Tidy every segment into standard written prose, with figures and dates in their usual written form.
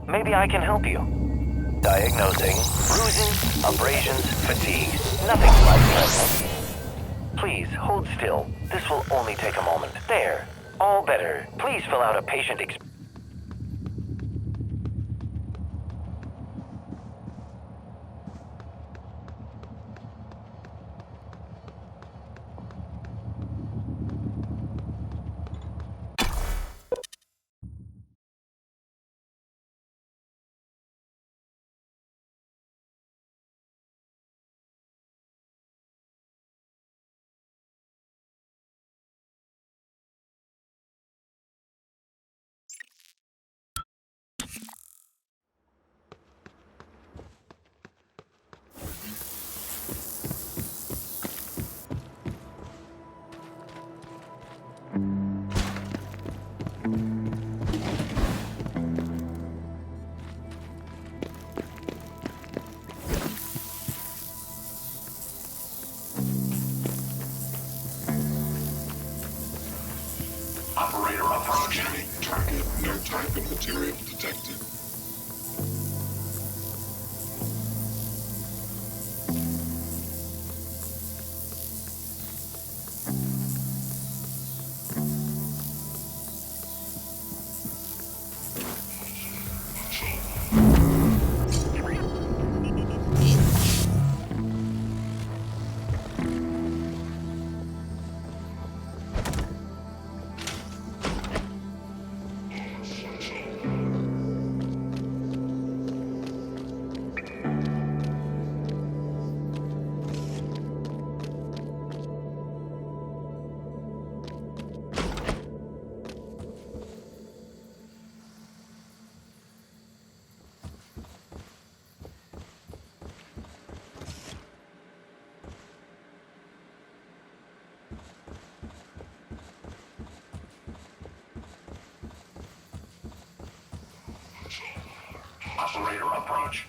Maybe I can help you. Diagnosing bruising, abrasions, fatigue. Nothing life-threatening. Please hold still. This will only take a moment. There. All better. Please fill out a patient Operator approaching. Target, no type of material detected. Operator approach.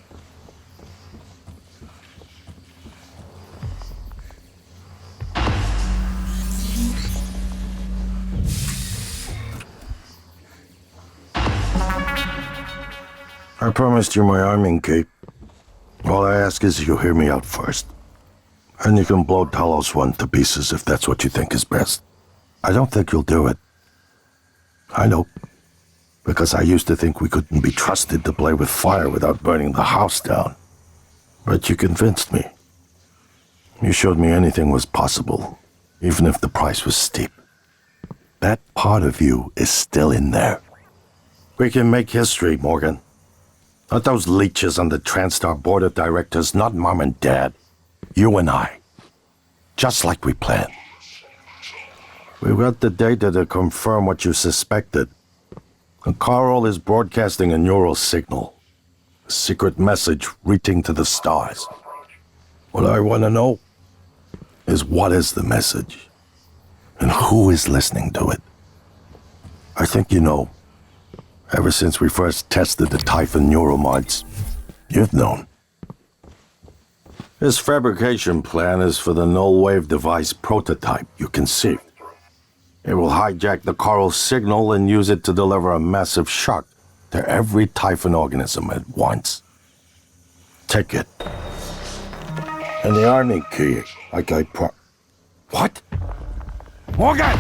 I promised you my arming cape. All I ask is you hear me out first. And you can blow Talos I to pieces if that's what you think is best. I don't think you'll do it. I know. Because I used to think we couldn't be trusted to play with fire without burning the house down. But you convinced me. You showed me anything was possible, even if the price was steep. That part of you is still in there. We can make history, Morgan. Not those leeches on the TranStar board of directors, not Mom and Dad. You and I. Just like we planned. We've got the data to confirm what you suspected. And Carl is broadcasting a neural signal. A secret message reaching to the stars. What I want to know is what is the message? And who is listening to it? I think you know. Ever since we first tested the Typhon neuromods, you've known. This fabrication plan is for the null-wave device prototype you conceived. It will hijack the Carl signal and use it to deliver a massive shock to every Typhon organism at once. Take it. And the army key, like I What? Morgan!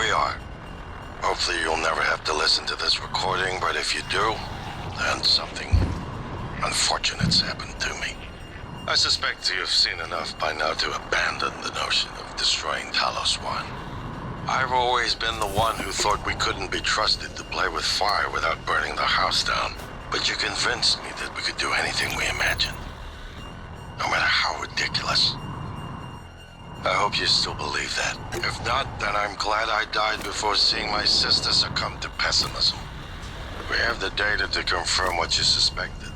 we are. Hopefully you'll never have to listen to this recording, but if you do, then something unfortunate's happened to me. I suspect you've seen enough by now to abandon the notion of destroying Talos I. I've always been the one who thought we couldn't be trusted to play with fire without burning the house down. But you convinced me that we could do anything we imagined. No matter how ridiculous. I hope you still believe that. If not, then I'm glad I died before seeing my sister succumb to pessimism. We have the data to confirm what you suspected.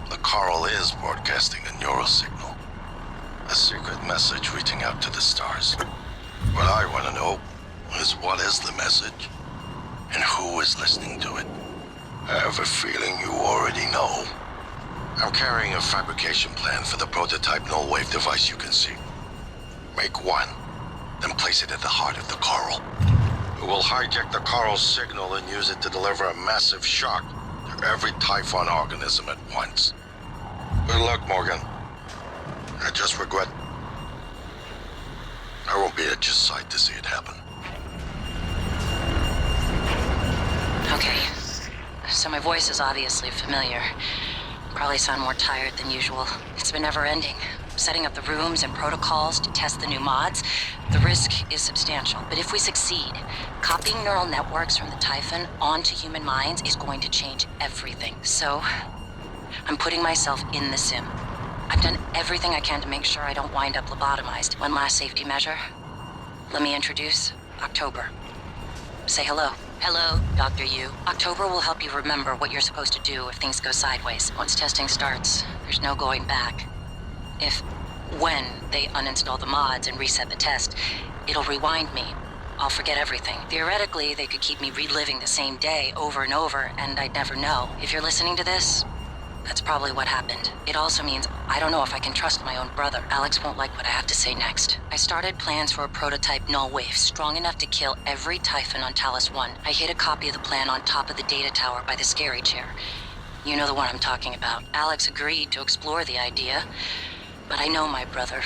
The coral is broadcasting a neural signal. A secret message reaching out to the stars. What I want to know is what is the message, and who is listening to it. I have a feeling you already know. I'm carrying a fabrication plan for the prototype null-wave device you can see. Make one, then place it at the heart of the coral. We will hijack the coral's signal and use it to deliver a massive shock to every Typhon organism at once. Good luck, Morgan. I just regret I won't be at your side to see it happen. Okay. So my voice is obviously familiar. Probably sound more tired than usual. It's been never-ending. Setting up the rooms and protocols to test the new mods. The risk is substantial, but if we succeed, copying neural networks from the Typhon onto human minds is going to change everything. So, I'm putting myself in the sim. I've done everything I can to make sure I don't wind up lobotomized. One last safety measure. Let me introduce October. Say hello. Hello, Dr. Yu. October will help you remember what you're supposed to do if things go sideways. Once testing starts, there's no going back. When they uninstall the mods and reset the test, it'll rewind me. I'll forget everything. Theoretically, they could keep me reliving the same day over and over, and I'd never know. If you're listening to this, that's probably what happened. It also means I don't know if I can trust my own brother. Alex won't like what I have to say next. I started plans for a prototype null wave strong enough to kill every Typhon on Talos I. I hid a copy of the plan on top of the data tower by the scary chair. You know the one I'm talking about. Alex agreed to explore the idea, but I know my brother.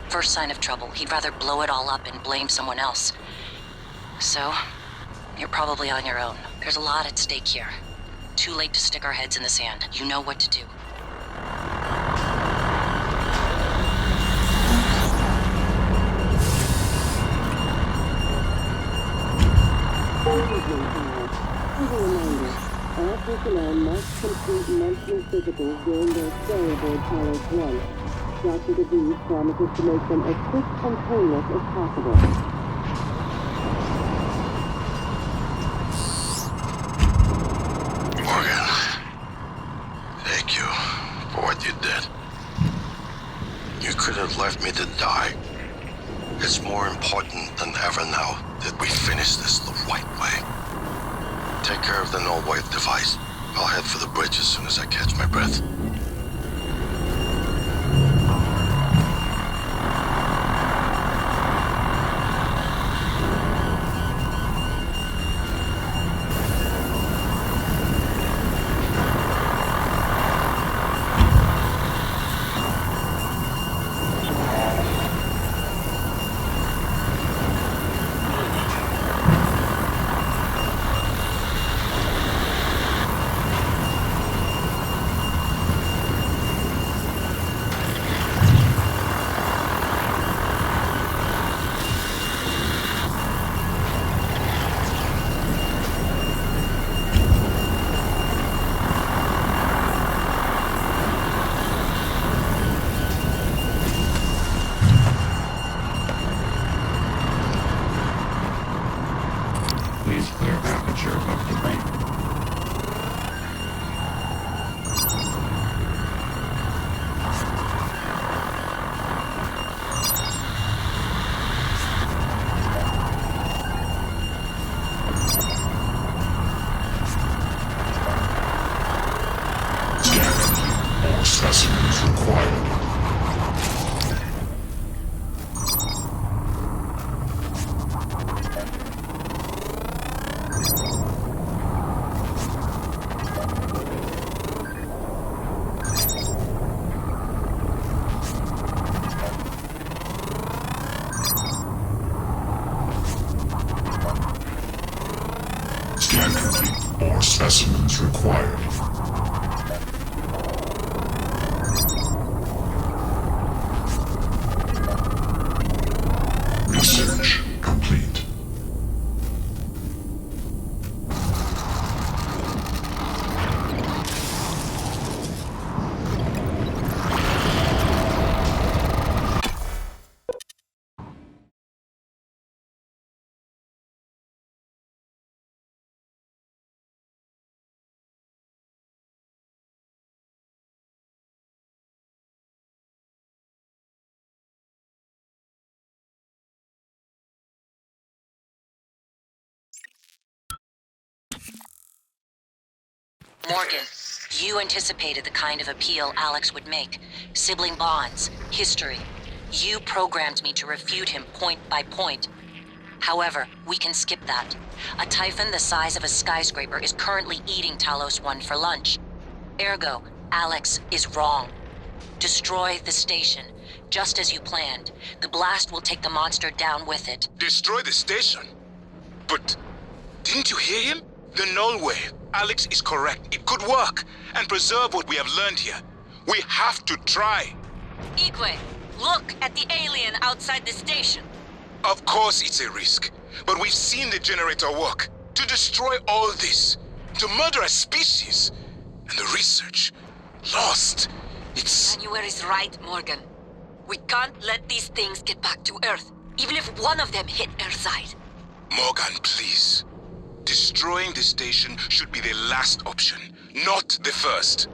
First sign of trouble, he'd rather blow it all up and blame someone else. So, you're probably on your own. There's a lot at stake here. Too late to stick our heads in the sand. You know what to do. All personnel must complete monthly physicals during their stay aboard Talos I. Dr. DeVries promises to make them as quick and painless as possible. Left me to die. It's more important than ever now that we finish this the right way. Take care of the null wave device. I'll head for the bridge as soon as I catch my breath. Please clear aperture of the brain. All specimens required. Scan complete. More specimens required. Research complete. Morgan, you anticipated the kind of appeal Alex would make. Sibling bonds, history. You programmed me to refute him point by point. However, we can skip that. A Typhon the size of a skyscraper is currently eating Talos I for lunch. Ergo, Alex is wrong. Destroy the station, just as you planned. The blast will take the monster down with it. Destroy the station? But didn't you hear him? The null wave. Alex is correct. It could work and preserve what we have learned here. We have to try. Igwe, look at the alien outside the station. Of course it's a risk, but we've seen the generator work. To destroy all this, to murder a species, and the research lost. It's... January is right, Morgan. We can't let these things get back to Earth, even if one of them hit Earthside. Morgan, please. Destroying the station should be the last option, not the first.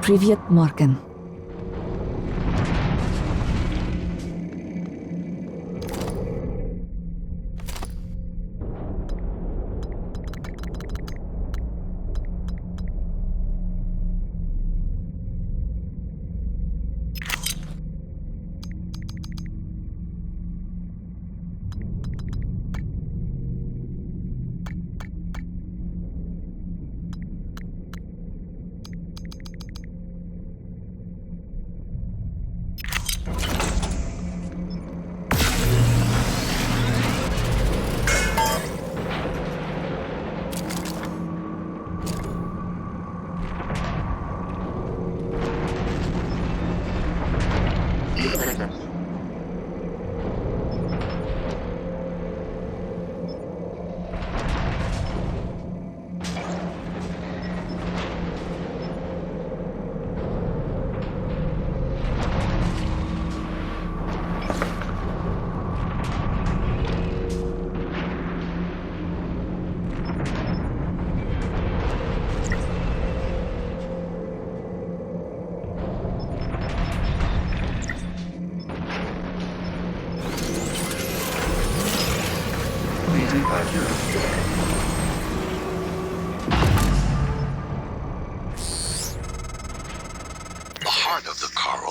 Привет, Морган.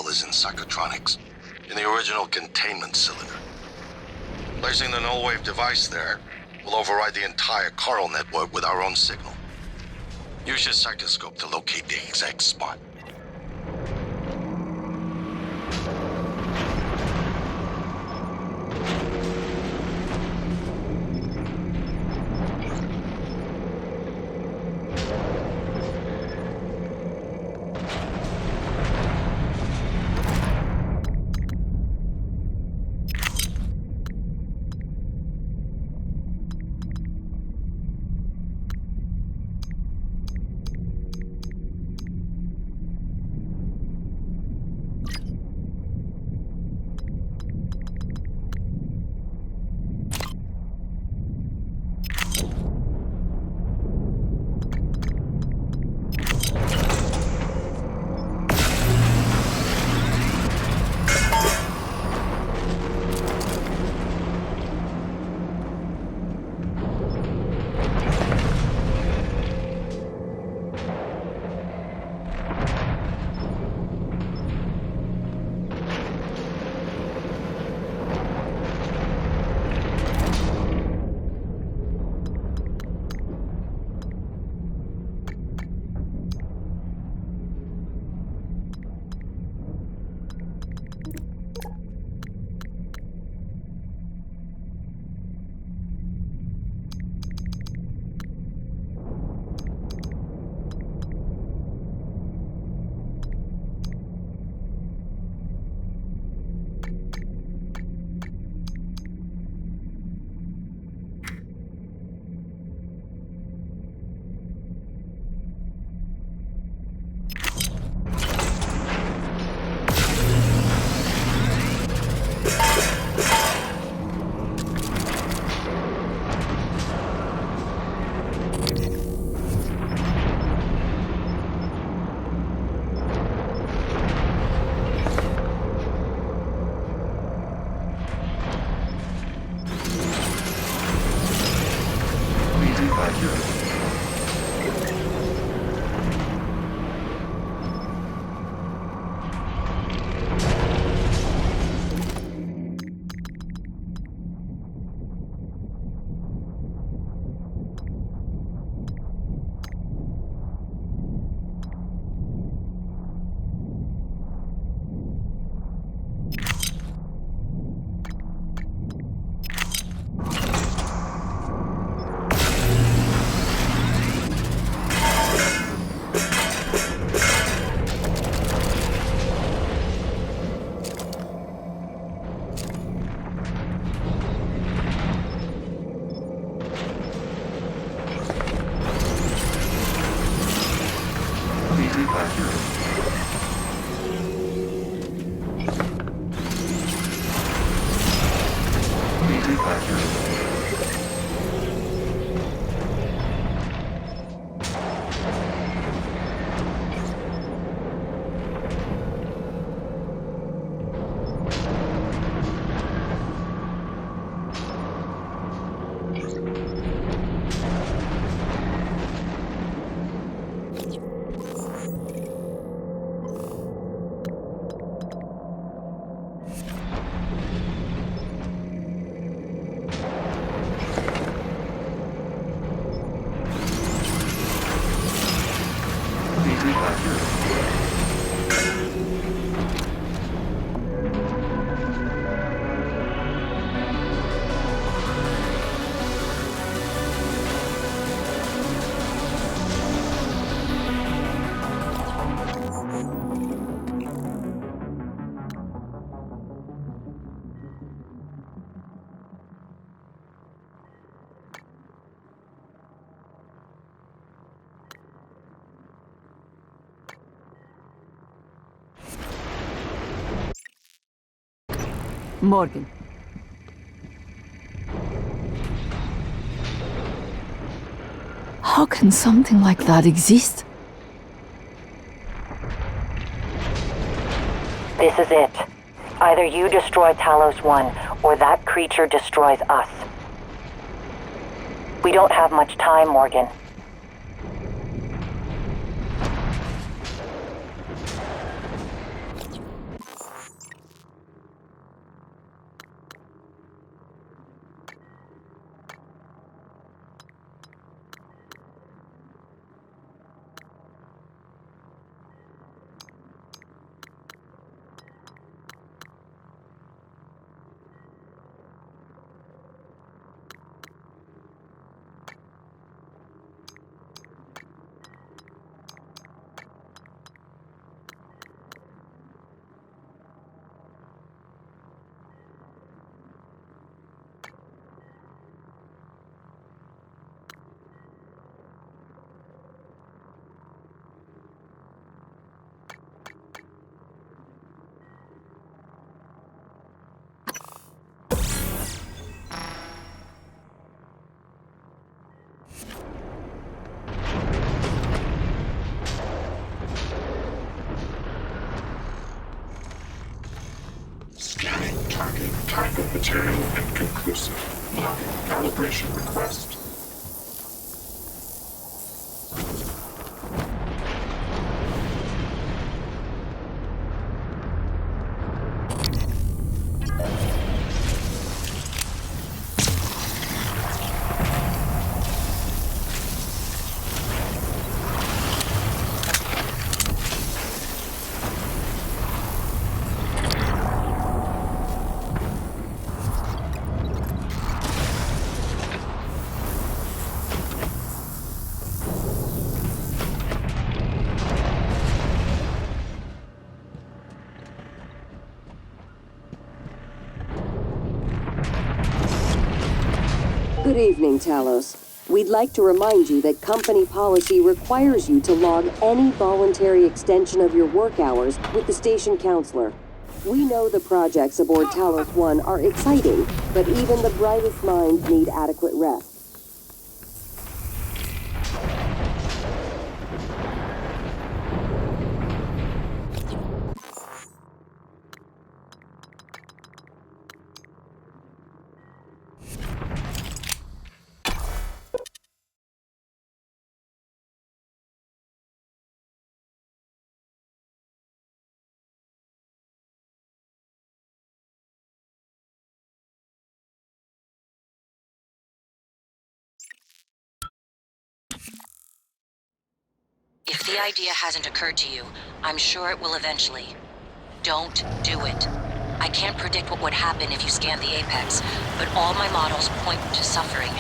trouble is in psychotronics, in the original containment cylinder. Placing the null-wave device there will override the entire coral network with our own signal. Use your psychoscope to locate the exact spot. Morgan. How can something like that exist? This is it. Either you destroy Talos 1, or that creature destroys us. We don't have much time, Morgan. material inconclusive. Logging calibration request. Good evening, Talos. We'd like to remind you that company policy requires you to log any voluntary extension of your work hours with the station counselor. We know the projects aboard Talos 1 are exciting, but even the brightest minds need adequate rest. If the idea hasn't occurred to you, I'm sure it will eventually. Don't do it. I can't predict what would happen if you scan the Apex, but all my models point to suffering.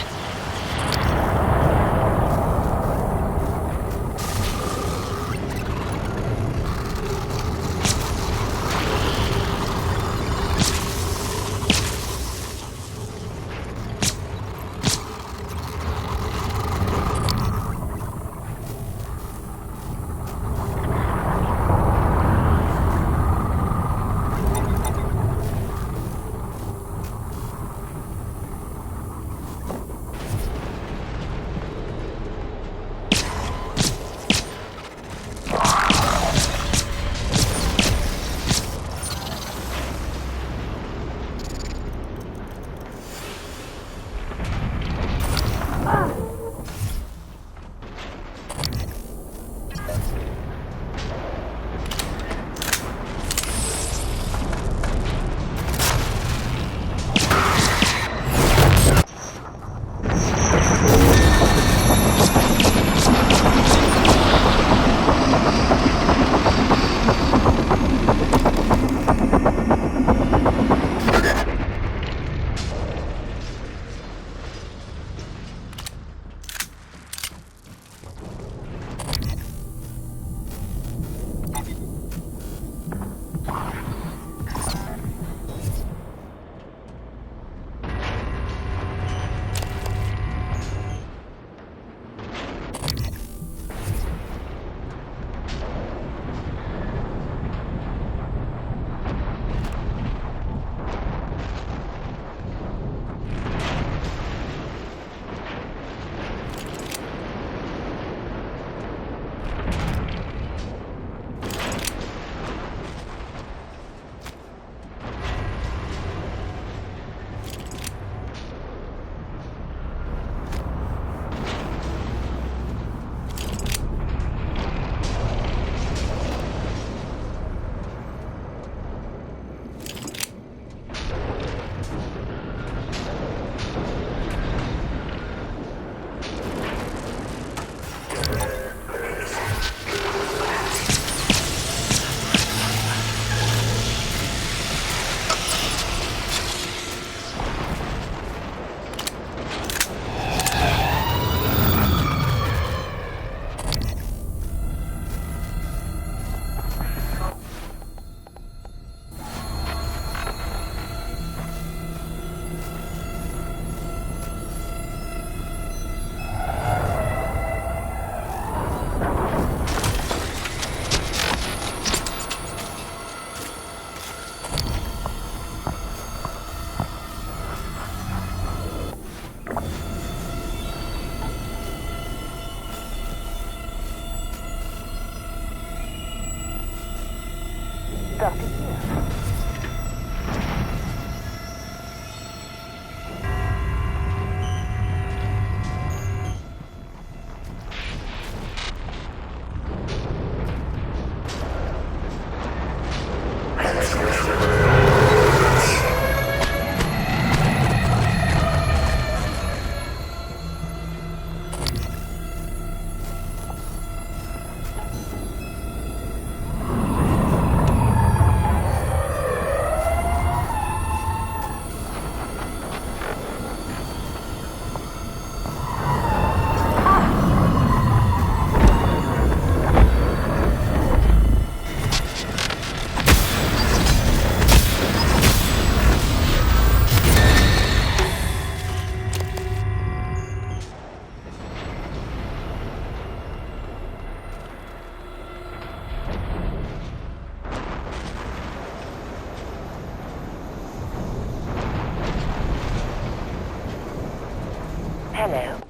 Hello?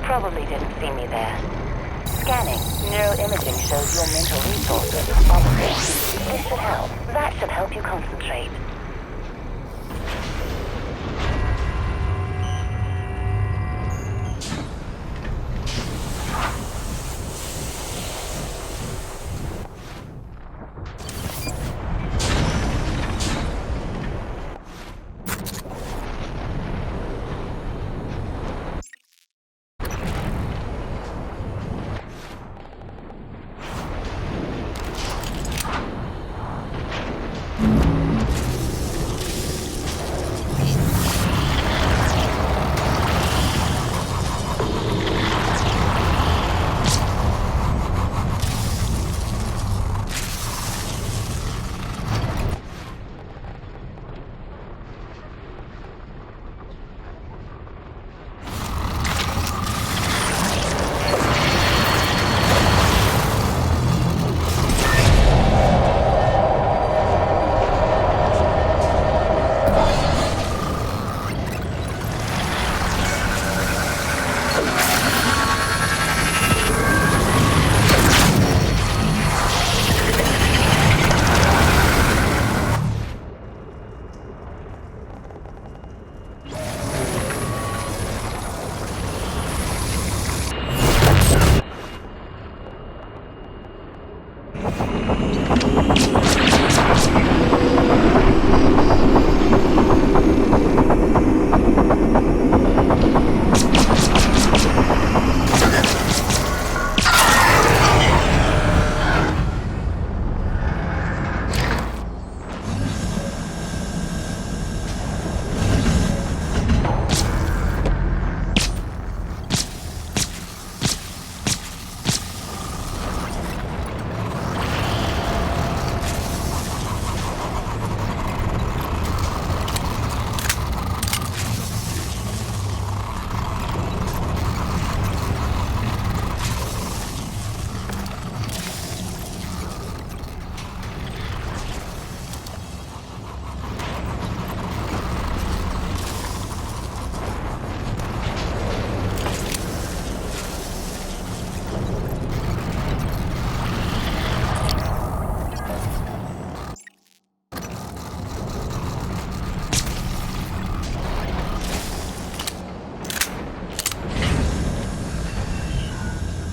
Probably didn't see me there. Scanning. Neuroimaging shows your mental resources are probably. This should help. That should help you concentrate.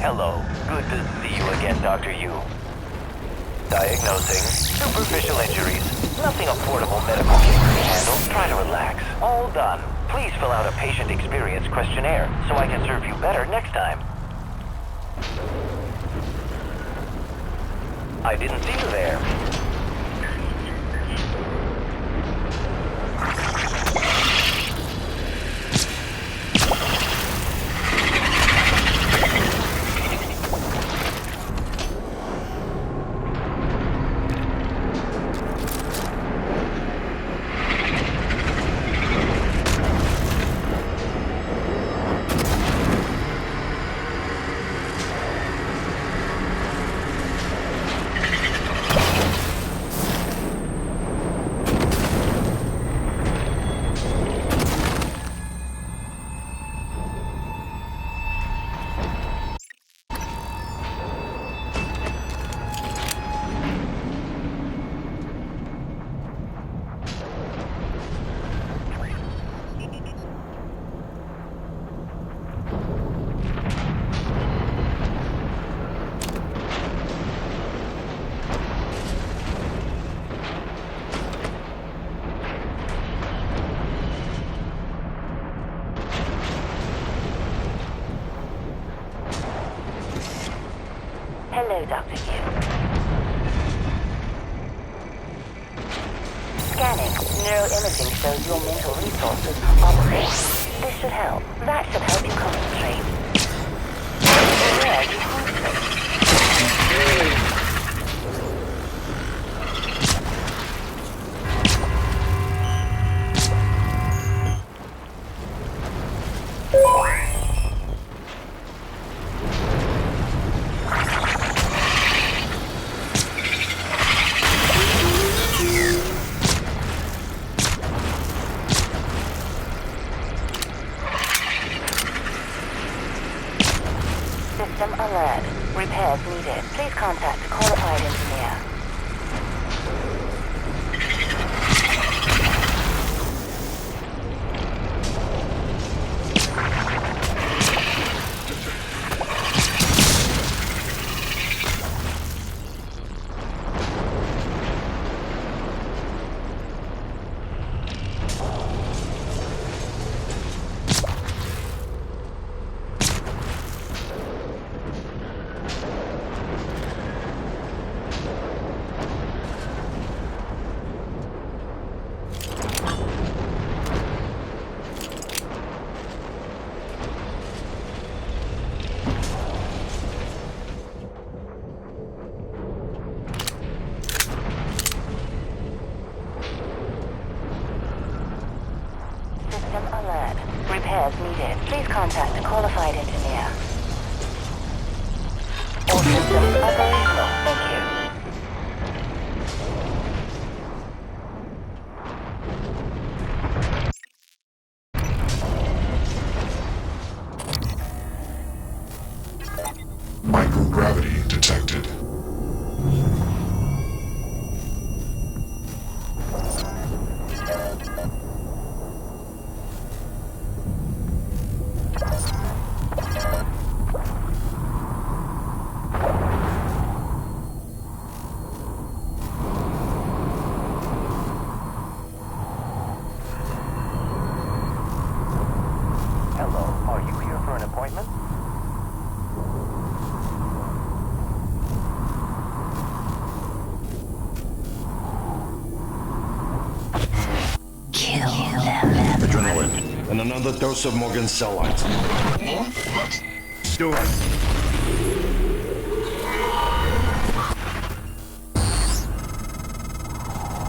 Hello. Good to see you again, Dr. Yu. Diagnosing superficial injuries. Nothing a portable medical kit can handle. Try to relax. All done. Please fill out a patient experience questionnaire so I can. can serve you better next time. I didn't see you there. Hello, Dr. Yu. Scanning. Neuroimaging shows your mental resources operating. This should help. That should help you concentrate. Where are you concentrating? System alert. Repairs needed. Please contact a qualified engineer. System alert. Repairs needed. Please contact a qualified engineer. All systems operational. Thank you. Microgravity detected. Hello, are you here for an appointment? Adrenaline. And another dose of Morgan cell lines. Do it.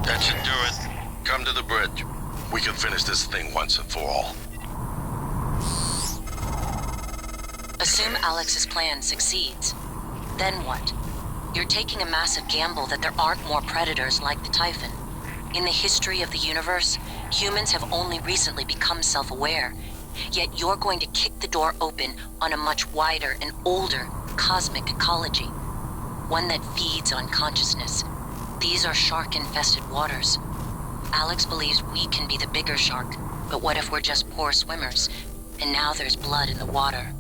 That should do it. Come to the bridge. We can finish this thing once and for all. Assume Alex's plan succeeds. Then what? You're taking a massive gamble that there aren't more predators like the Typhon. In the history of the universe, humans have only recently become self-aware. Yet you're going to kick the door open on a much wider and older cosmic ecology. One that feeds on consciousness. These are shark-infested waters. Alex believes we can be the bigger shark, but what if we're just poor swimmers? And now there's blood in the water.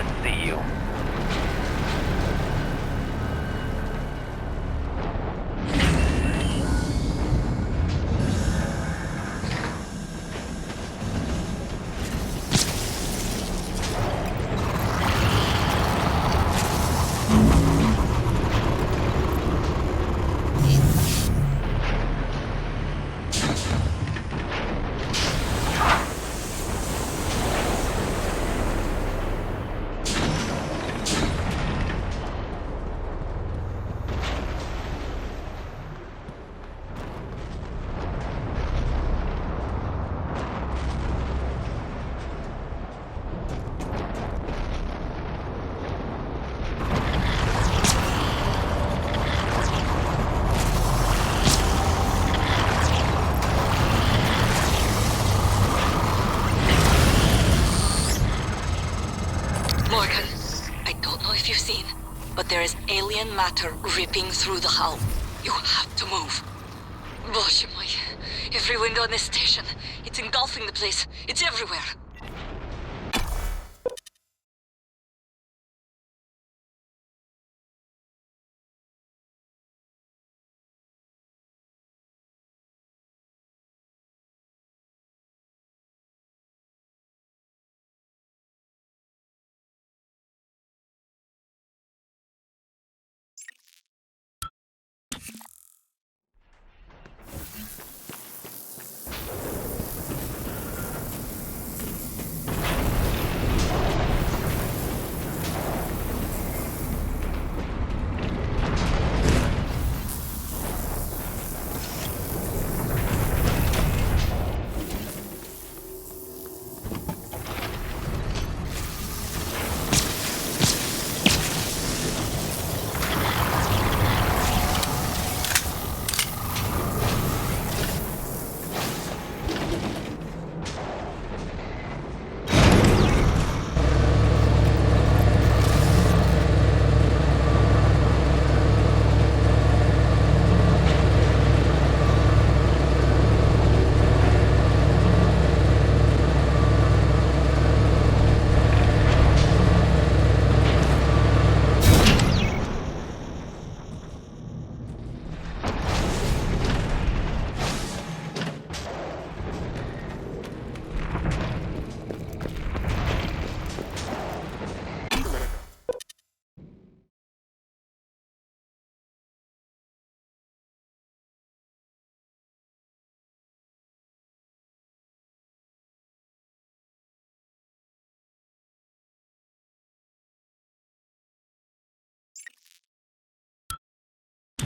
to see you. Morgan, I don't know if you've seen, but there is alien matter ripping through the hull. You have to move. Боже мой. Every window in this station. It's engulfing the place. It's everywhere.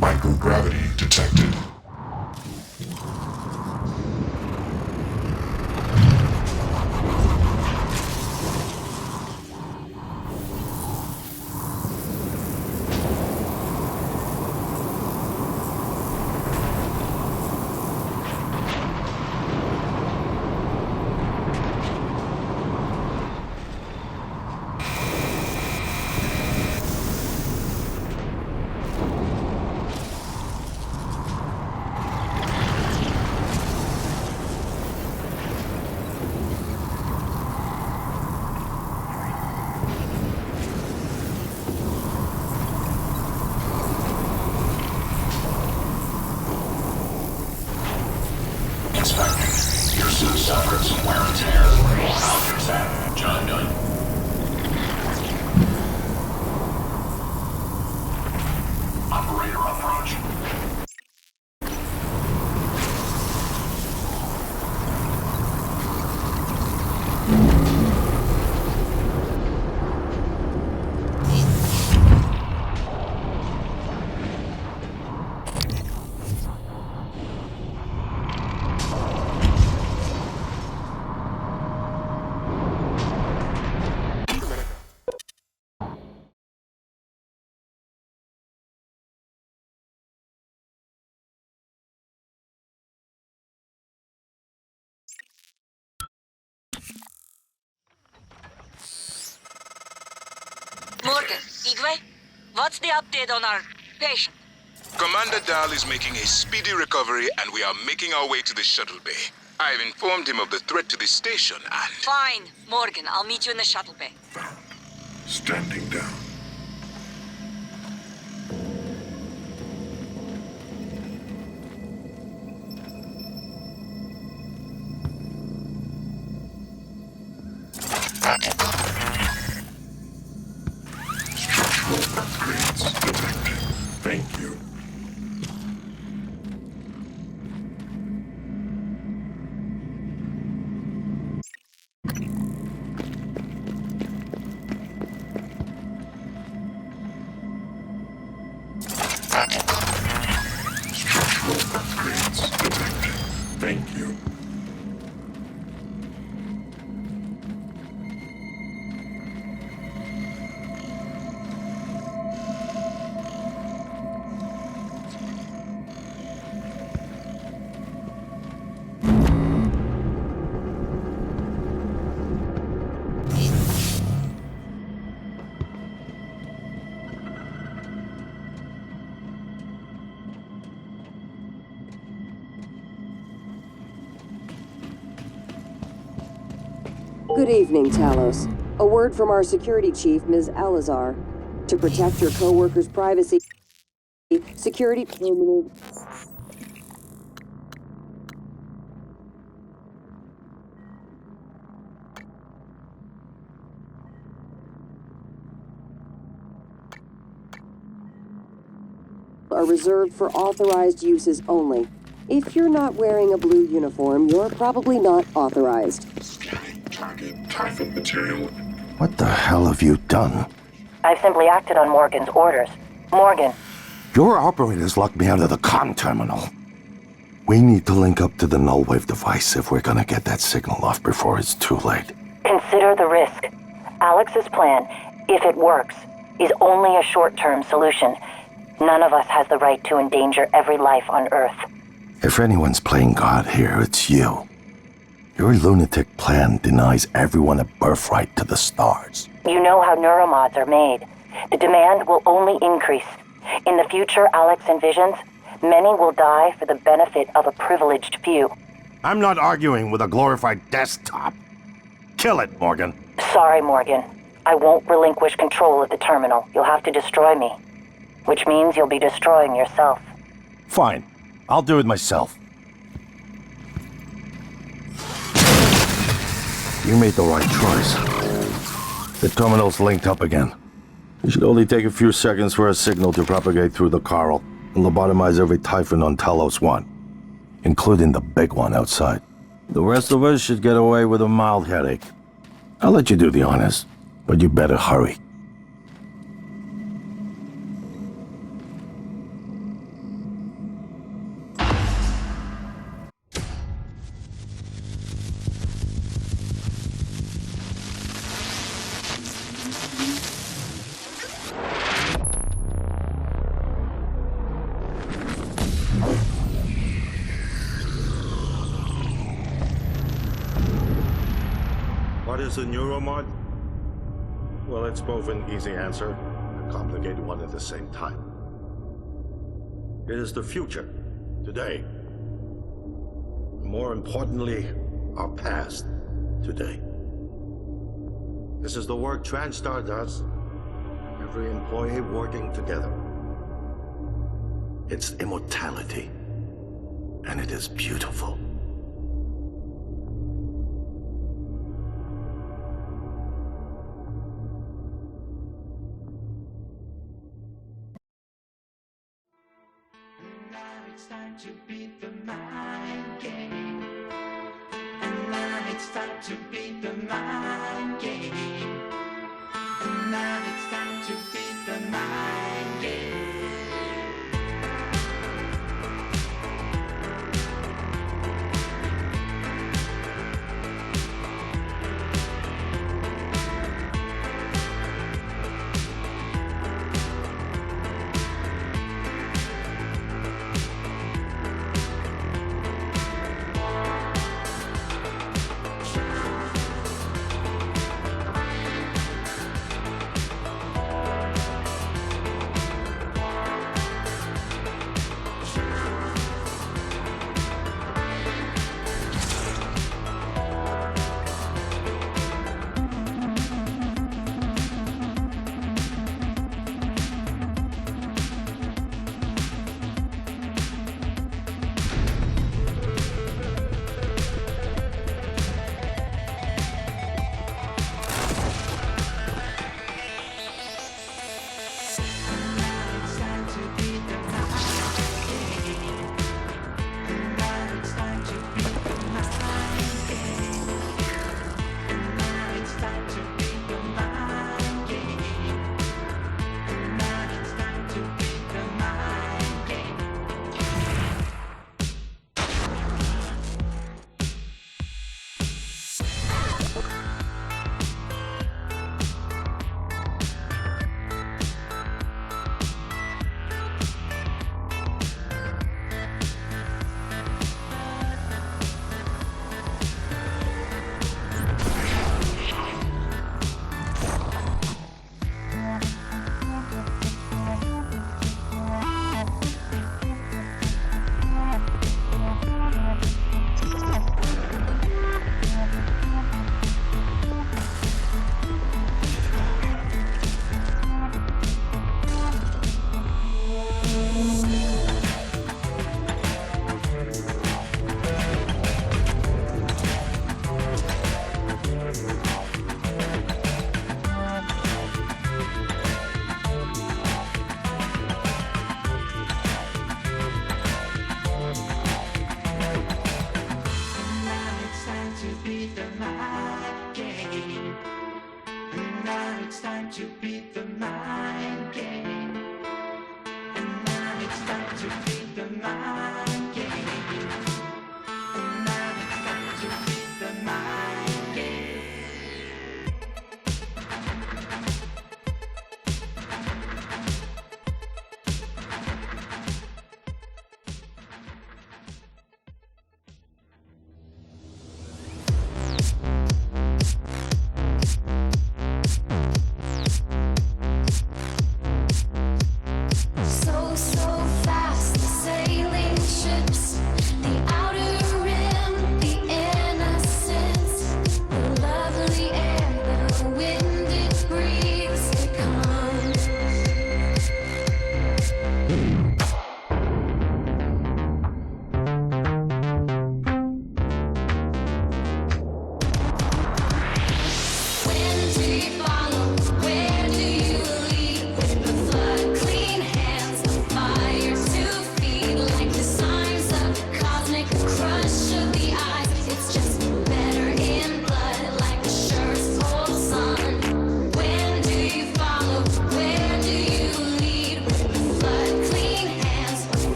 Microgravity detected. Inspecting. Your suit suffered some wear and tear. I'll fix that. Job done. Operator approach. Morgan, Igwe, what's the update on our patient? Commander Dahl is making a speedy recovery and we are making our way to the shuttle bay. I've informed him of the threat to the station and... Fine, Morgan, I'll meet you in the shuttle bay. Standing down. Structural upgrades detected. Thank you. Structural upgrades detected. Thank you. Good evening, Talos. A word from our security chief, Ms. Alazar. To protect your co-workers' privacy, security terminal... are reserved for authorized uses only. If you're not wearing a blue uniform, you're probably not authorized. Scanning target Typhon material. What the hell have you done? I've simply acted on Morgan's orders. Morgan, Your operators locked me out of the comm terminal. We need to link up to the null wave device if we're gonna get that signal off before it's too late. consider the risk. Alex's plan, if it works, is only a short-term solution. None of us has the right to endanger every life on Earth. If anyone's playing God here, it's you. Your lunatic plan denies everyone a birthright to the stars. You know how neuromods are made. The demand will only increase. In the future Alex envisions, many will die for the benefit of a privileged few. I'm not arguing with a glorified desktop. Kill it, Morgan. Sorry, Morgan. I won't relinquish control of the terminal. You'll have to destroy me. Which means you'll be destroying yourself. Fine. I'll do it myself. You made the right choice. The terminal's linked up again. It should only take a few seconds for a signal to propagate through the Coral and lobotomize every Typhon on Talos 1, including the big one outside. The rest of us should get away with a mild headache. I'll let you do the honors, but you better hurry. What is a neuromod? Well, it's both an easy answer and a complicated one at the same time. It is the future, today. More importantly, our past, today. This is the work TranStar does. Every employee working together. It's immortality, and it is beautiful. It's time to beat the mind game. And now it's time to beat the mind game. And now it's time to beat the mind game.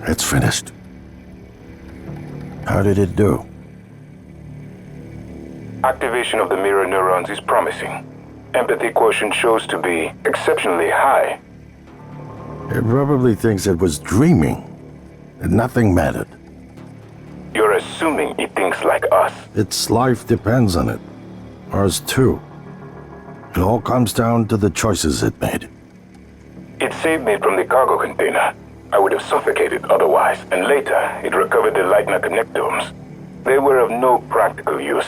It's finished. How did it do? Activation of the mirror neurons is promising. Empathy quotient shows to be exceptionally high. It probably thinks it was dreaming, and nothing mattered. You're assuming it thinks like us. Its life depends on it. Ours too. It all comes down to the choices it made. It saved me from the cargo container. I would have suffocated otherwise, and later it recovered the Lightner connectomes. They were of no practical use,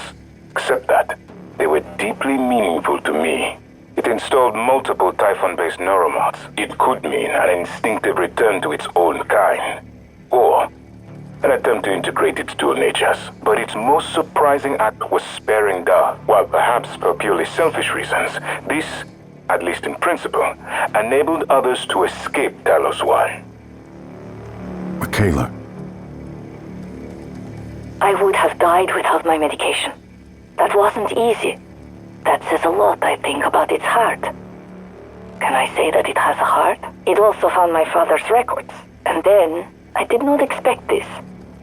except that they were deeply meaningful to me. It installed multiple Typhon-based neuromods. It could mean an instinctive return to its own kind, or an attempt to integrate its dual natures. But its most surprising act was sparing Da. While perhaps for purely selfish reasons, this, at least in principle, enabled others to escape Talos I. Michaela. I would have died without my medication. That wasn't easy. That says a lot, I think, about its heart. Can I say that it has a heart? It also found my father's records. And then, I did not expect this,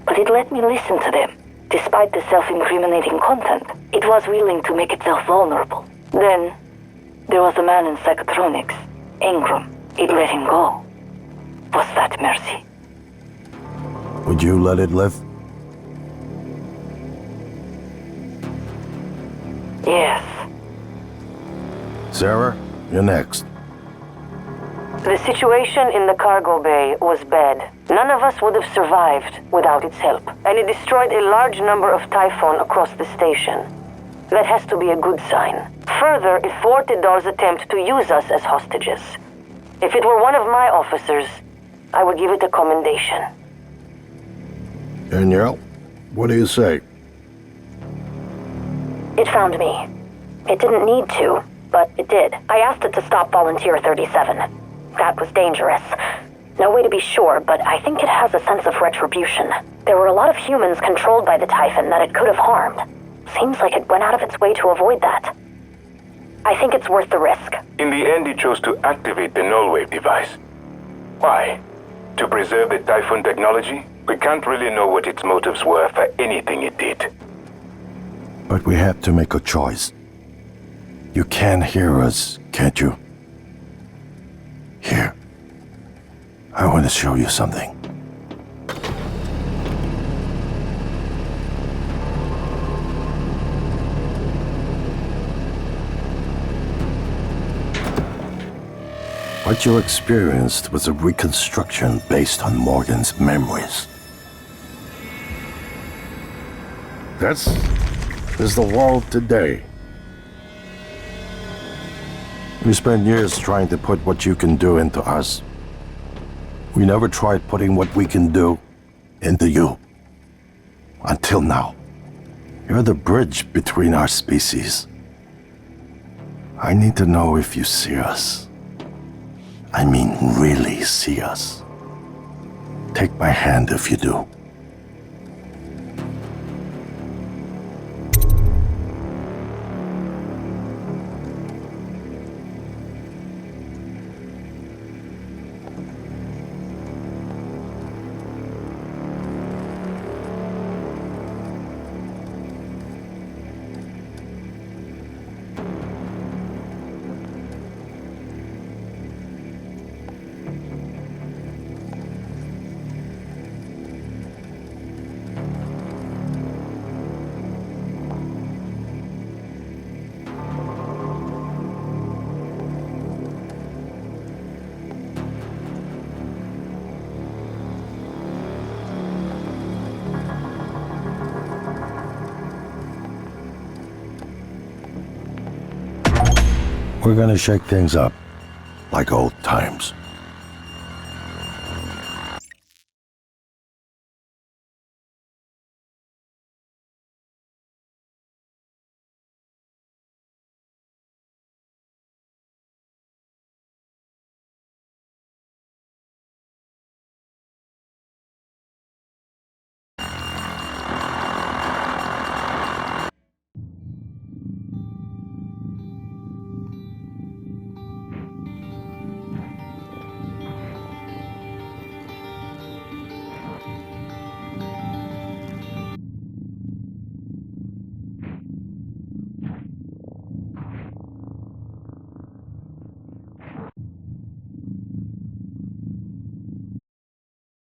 but it let me listen to them. Despite the self-incriminating content, it was willing to make itself vulnerable. Then, there was a man in psychotronics, Ingram. It let him go. Was that mercy? Would you let it live? Yes. Sarah, you're next. The situation in the cargo bay was bad. None of us would have survived without its help, and it destroyed a large number of Typhon across the station. That has to be a good sign. Further, it thwarted Dar's attempt to use us as hostages. If it were one of my officers, I would give it a commendation. Danielle, what do you say? It found me. It didn't need to, but it did. I asked it to stop Volunteer 37. That was dangerous. No way to be sure, but I think it has a sense of retribution. There were a lot of humans controlled by the Typhon that it could have harmed. Seems like it went out of its way to avoid that. I think it's worth the risk. In the end, it chose to activate the null wave device. Why? To preserve the Typhon technology? We can't really know what its motives were for anything it did. But we have to make a choice. You can hear us, can't you? Here. I want to show you something. What you experienced was a reconstruction based on Morgan's memories. This is the world today. We spent years trying to put what you can do into us. We never tried putting what we can do into you. Until now. You're the bridge between our species. I need to know if you see us. I mean, really see us. Take my hand if you do. We're gonna shake things up, like old times.